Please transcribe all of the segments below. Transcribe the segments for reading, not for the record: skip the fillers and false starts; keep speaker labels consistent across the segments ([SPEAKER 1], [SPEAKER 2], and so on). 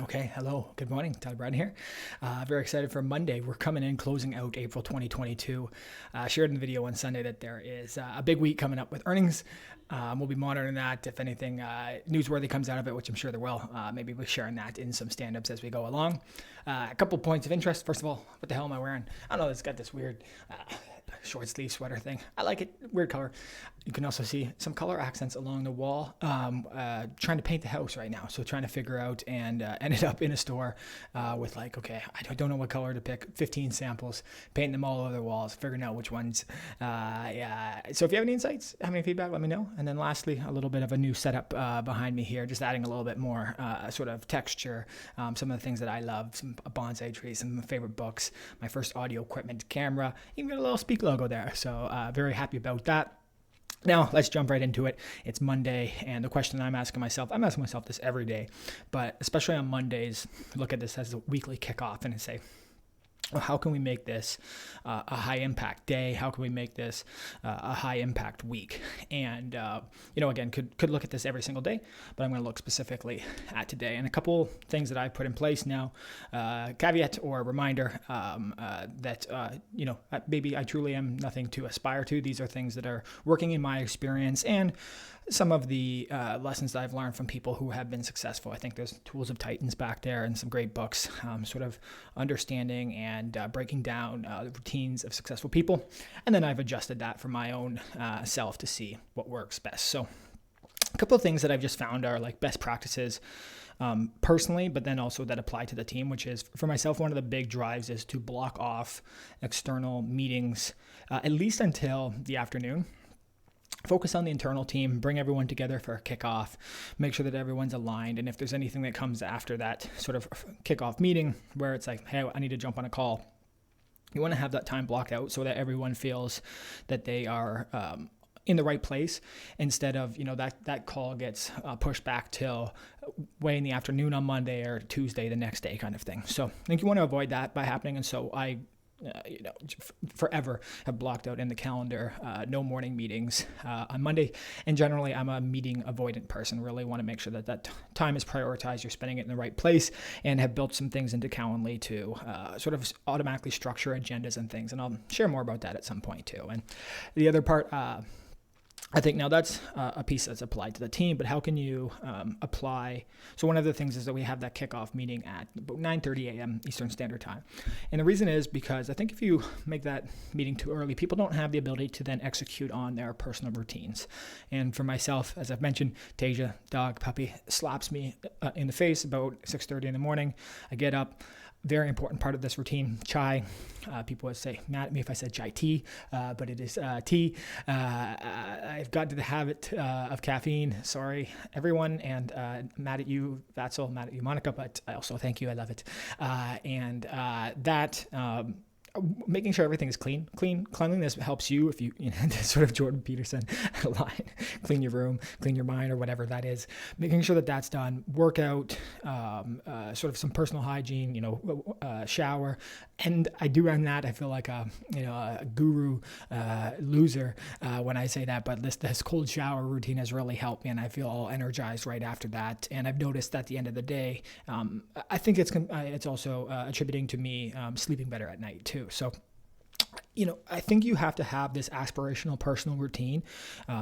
[SPEAKER 1] Okay, hello, good morning, Bryden here. Very excited for Monday. We're coming in, closing out April 2022. Shared in the video on Sunday that there is a big week coming up with earnings. We'll be monitoring that. If anything newsworthy comes out of it, which I'm sure there will, maybe we're sharing that in some stand-ups as we go along. A couple points of interest. First of all, what the hell am I wearing? I don't know, it's got this weird short sleeve sweater thing. I like it, weird color. You can also see some color accents along the wall. Trying to paint the house right now, so trying to figure out, and ended up in a store with like, okay, I don't know what color to pick. 15 samples, painting them all over the walls, figuring out which ones. Yeah. So if you have any insights, have any feedback, let me know. And then lastly, a little bit of a new setup behind me here, just adding a little bit more sort of texture. Some of the things that I love, some bonsai trees, some of my favorite books, my first audio equipment, camera, even got a little Speak logo there. So very happy about that. Now, let's jump right into it. It's Monday, and the question I'm asking myself this every day, but especially on Mondays, look at this as a weekly kickoff and say, well, how can we make this a high impact day? How can we make this a high impact week? And, again, could look at this every single day, but I'm going to look specifically at today. And a couple things that I've put in place now, caveat or reminder that, maybe I truly am nothing to aspire to. These are things that are working in my experience and some of the lessons that I've learned from people who have been successful. I think there's Tools of Titans back there and some great books, sort of understanding and breaking down the routines of successful people. And then I've adjusted that for my own self to see what works best. So a couple of things that I've just found are like best practices personally, but then also that apply to the team, which is for myself, one of the big drives is to block off external meetings, at least until the afternoon. Focus on the internal team, bring everyone together for a kickoff, make sure that everyone's aligned. And if there's anything that comes after that sort of kickoff meeting where it's like, hey, I need to jump on a call, you want to have that time blocked out so that everyone feels that they are in the right place, instead of, that call gets pushed back till way in the afternoon on Monday or Tuesday the next day kind of thing. So I think you want to avoid that by happening. And so I forever have blocked out in the calendar, no morning meetings on Monday. And generally, I'm a meeting avoidant person. Really want to make sure that time is prioritized. You're spending it in the right place, and have built some things into Calendly to sort of automatically structure agendas and things. And I'll share more about that at some point too. And the other part, I think now that's a piece that's applied to the team, but how can you apply? So one of the things is that we have that kickoff meeting at about 9:30 a.m. Eastern Standard Time. And the reason is because I think if you make that meeting too early, people don't have the ability to then execute on their personal routines. And for myself, as I've mentioned, 𝗙cia, dog, puppy, slaps me in the face about 6:30 in the morning. I get up. Very important part of this routine, chai. People would say, mad at me if I said chai tea, but it is tea. I've got to the habit of caffeine. Sorry, everyone, and mad at you, 𝗬𝗀𝗃, mad at you, Monica, but I also thank you. I love it. Making sure everything is cleanliness helps you. If you sort of Jordan Peterson line, clean your room, clean your mind, or whatever that is, making sure that that's done. Workout, sort of some personal hygiene, shower. And I do run that. I feel like a guru loser when I say that, but this cold shower routine has really helped me, and I feel all energized right after that. And I've noticed at the end of the day, I think it's also attributing to me sleeping better at night too. So, I think you have to have this aspirational personal routine,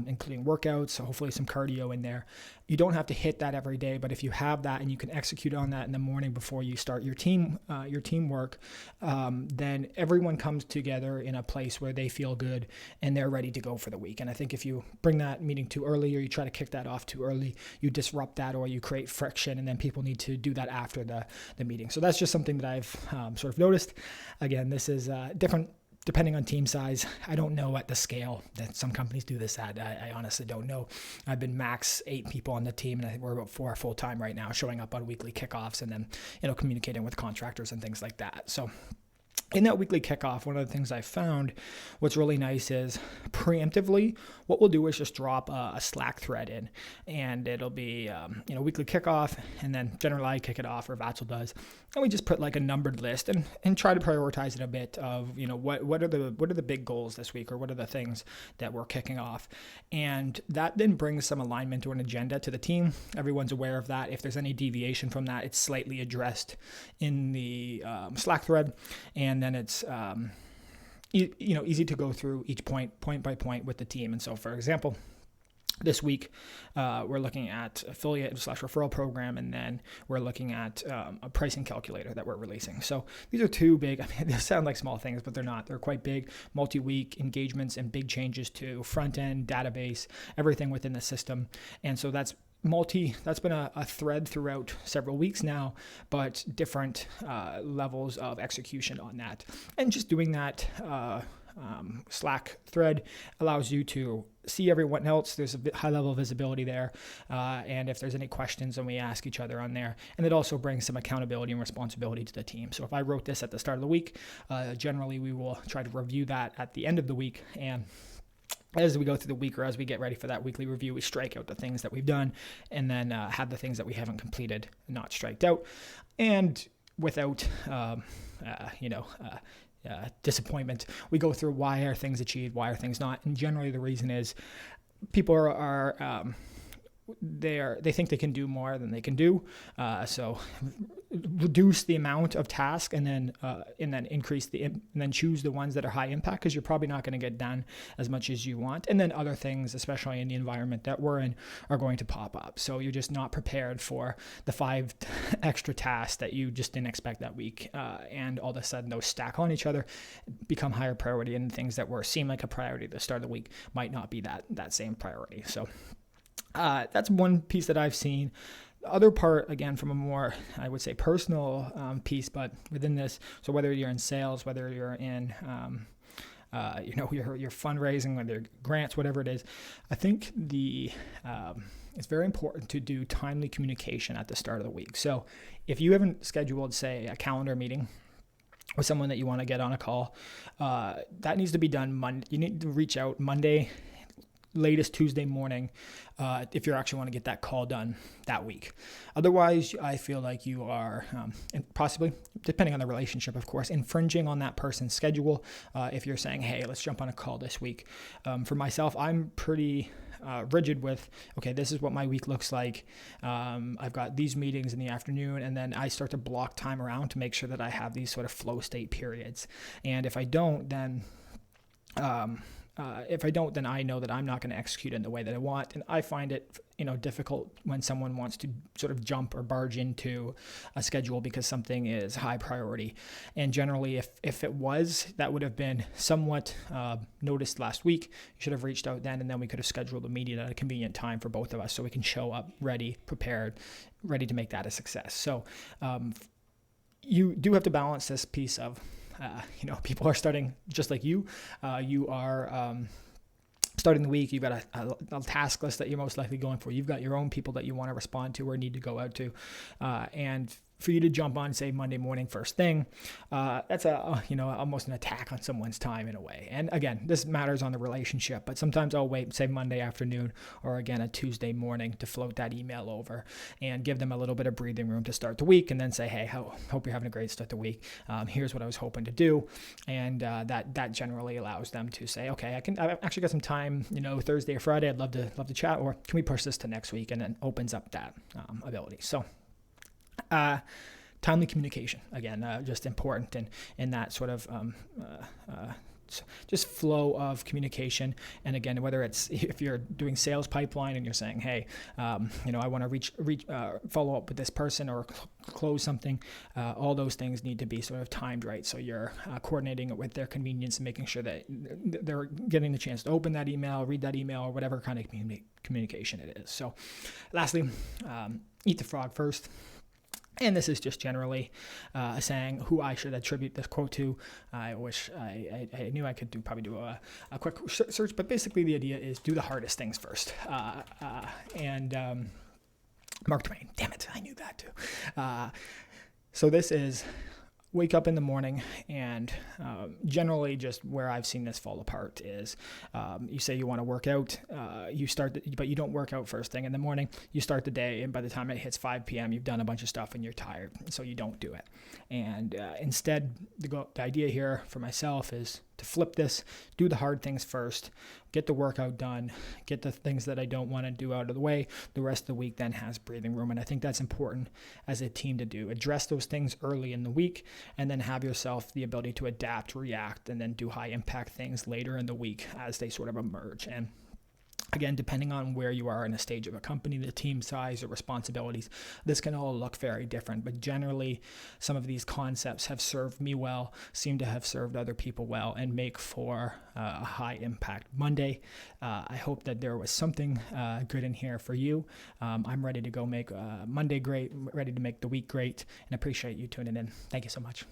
[SPEAKER 1] including workouts, so hopefully some cardio in there. You don't have to hit that every day, but if you have that and you can execute on that in the morning before you start your teamwork, then everyone comes together in a place where they feel good and they're ready to go for the week. And I think if you bring that meeting too early, or you try to kick that off too early, you disrupt that, or you create friction, and then people need to do that after the meeting. So that's just something that I've sort of noticed. Again, this is different depending on team size. I don't know at the scale that some companies do this at. I honestly don't know. I've been max 8 people on the team, and I think we're about 4 full-time right now, showing up on weekly kickoffs and then, communicating with contractors and things like that. So in that weekly kickoff, one of the things I found, what's really nice is preemptively, what we'll do is just drop a Slack thread in, and it'll be, weekly kickoff, and then generally I kick it off, or 𝗬𝗀𝗀 does, and we just put like a numbered list and try to prioritize it a bit of, what are the big goals this week, or what are the things that we're kicking off, and that then brings some alignment or an agenda to the team. Everyone's aware of that. If there's any deviation from that, it's slightly addressed in the Slack thread, and then it's easy to go through each point by point with the team. And so, for example, this week we're looking at affiliate/referral program, and then we're looking at a pricing calculator that we're releasing. So these are two big, they sound like small things, but they're not. They're quite big, multi-week engagements and big changes to front-end, database, everything within the system. And so that's been a thread throughout several weeks now, but different levels of execution on that. And just doing that Slack thread allows you to see everyone else. There's a high level of visibility there. And if there's any questions, then we ask each other on there. And it also brings some accountability and responsibility to the team. So if I wrote this at the start of the week, generally we will try to review that at the end of the week. And as we go through the week, or as we get ready for that weekly review, we strike out the things that we've done, and then have the things that we haven't completed not striked out. And without, disappointment, we go through why are things achieved, why are things not. And generally the reason is people they think they can do more than they can do. So reduce the amount of task, and then increase and then choose the ones that are high impact, because you're probably not going to get done as much as you want. And then other things, especially in the environment that we're in, are going to pop up. So you're just not prepared for the 5 extra tasks that you just didn't expect that week. And all of a sudden those stack on each other, become higher priority, and things that seem like a priority at the start of the week might not be that same priority. So that's one piece that I've seen. The other part, again, from a more, I would say, personal piece, but within this, so whether you're in sales, whether you're in, your fundraising, whether you're grants, whatever it is, I think it's very important to do timely communication at the start of the week. So if you haven't scheduled, say, a calendar meeting with someone that you want to get on a call, that needs to be done Monday. You need to reach out Monday, latest Tuesday morning, if you actually want to get that call done that week. Otherwise, I feel like you are, and possibly, depending on the relationship, of course, infringing on that person's schedule. If you're saying, hey, let's jump on a call this week. For myself, I'm pretty rigid with, okay, this is what my week looks like. I've got these meetings in the afternoon, and then I start to block time around to make sure that I have these sort of flow state periods. And if I don't, then I know that I'm not going to execute in the way that I want. And I find it, difficult when someone wants to sort of jump or barge into a schedule because something is high priority. And generally, if it was, that would have been somewhat noticed last week. You should have reached out then, and then we could have scheduled a meeting at a convenient time for both of us, so we can show up ready, prepared, ready to make that a success. So you do have to balance this piece of, people are starting just like you. You are starting the week. You've got a task list that you're most likely going for. You've got your own people that you want to respond to or need to go out to. And for you to jump on, say, Monday morning first thing, that's almost an attack on someone's time in a way. And again, this matters on the relationship, but sometimes I'll wait, say, Monday afternoon, or again, a Tuesday morning, to float that email over and give them a little bit of breathing room to start the week, and then say, hey, hope you're having a great start to the week. Here's what I was hoping to do. And that generally allows them to say, okay, I've actually got some time, Thursday or Friday, I'd love to chat, or can we push this to next week? And then opens up that ability. So timely communication, again, just important in that sort of just flow of communication. And again, whether it's if you're doing sales pipeline and you're saying, hey, I want to follow up with this person or close something, all those things need to be sort of timed right. So you're coordinating it with their convenience and making sure that they're getting the chance to open that email, read that email, or whatever kind of communication it is. So lastly, eat the frog first. And this is just generally saying who I should attribute this quote to. I wish I knew I could probably do a quick search, but basically the idea is do the hardest things first. And Mark Twain, damn it, I knew that too. So this is wake up in the morning, and generally just where I've seen this fall apart is you say you want to work out, but you don't work out first thing in the morning. You start the day, and by the time it hits 5 p.m., you've done a bunch of stuff and you're tired, so you don't do it. And instead, the idea here for myself is to flip this, do the hard things first, get the workout done, get the things that I don't want to do out of the way. The rest of the week then has breathing room. And I think that's important as a team to do. Address those things early in the week, and then have yourself the ability to adapt, react, and then do high impact things later in the week as they sort of emerge. And again, depending on where you are in a stage of a company, the team size or responsibilities, this can all look very different. But generally, some of these concepts have served me well, seem to have served other people well, and make for a high impact Monday. I hope that there was something good in here for you. I'm ready to go make Monday great, ready to make the week great, and appreciate you tuning in. Thank you so much.